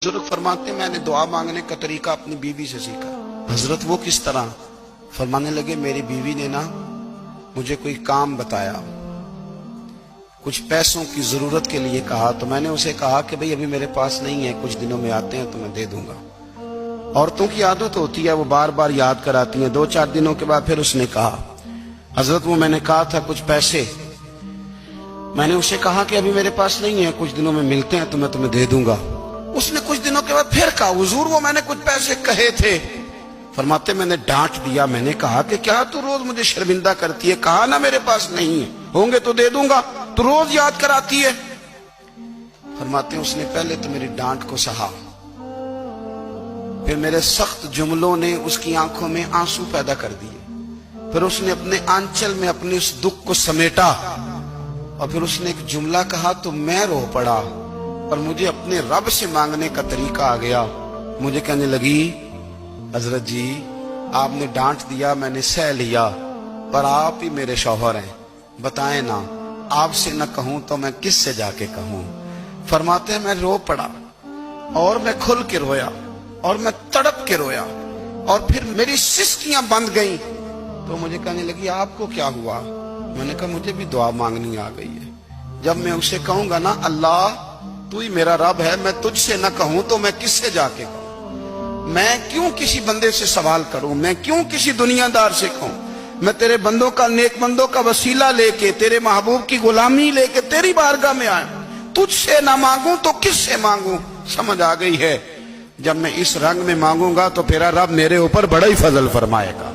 बुजुर्ग फरमाते मैंने दुआ मांगने का तरीका अपनी बीवी से सीखा। हजरत वो किस तरह? फरमाने लगे मेरी बीवी ने ना मुझे कोई काम बताया, कुछ पैसों की जरूरत के लिए कहा, तो मैंने उसे कहा कि भाई अभी मेरे पास नहीं है, कुछ दिनों में आते हैं तो मैं दे दूंगा। औरतों की आदत होती है, वो बार बार याद कराती हैं। 2-4 दिनों के बाद फिर उसने कहा हजरत वो मैंने कहा था कुछ पैसे, मैंने उसे कहा कि अभी मेरे पास नहीं है, कुछ दिनों में मिलते हैं तो मैं तुम्हें दे दूंगा। उसने कुछ दिनों के बाद फिर कहा हुजूर वो मैंने कुछ पैसे कहे थे। फरमाते मैंने डांट दिया, मैंने कहा कि क्या तू रोज मुझे शर्मिंदा करती है, कहा ना मेरे पास नहीं है, होंगे तो दे दूंगा, तू रोज याद कराती है। फरमाते उसने पहले तो मेरी डांट को सहा, फिर मेरे सख्त जुमलों ने उसकी आंखों में आंसू पैदा कर दिए, फिर उसने अपने आंचल में अपने उस दुख को समेटा और फिर उसने एक जुमला कहा तो मैं रो पड़ा और मुझे अपने रब से मांगने का तरीका आ गया। मुझे कहने लगी हजरत जी आपने डांट दिया, मैंने सह लिया, पर आप ही मेरे शौहर हैं, बताएं ना, आपसे न कहूं तो मैं किससे जाके कहूं। फरमाते हैं मैं रो पड़ा और मैं खुल के रोया और मैं तड़प के रोया और फिर मेरी सिसकियां बंद गईं। तो मुझे कहने लगी आपको क्या हुआ? मैंने कहा मुझे भी दुआ मांगनी आ गई है। जब मैं उसे कहूंगा ना अल्लाह तू ही मेरा रब है, मैं तुझसे न कहूं तो मैं किससे जाके कहूं, मैं क्यों किसी बंदे से सवाल करूं, मैं क्यों किसी दुनियादार से कहूं, मैं तेरे बंदों का नेक बंदों का वसीला लेके तेरे महबूब की गुलामी लेके तेरी बारगाह में आया, तुझसे ना मांगूं तो किससे मांगूं। समझ आ गई है, जब मैं इस रंग में मांगूंगा तो तेरा रब मेरे ऊपर बड़ा ही फजल फरमाएगा।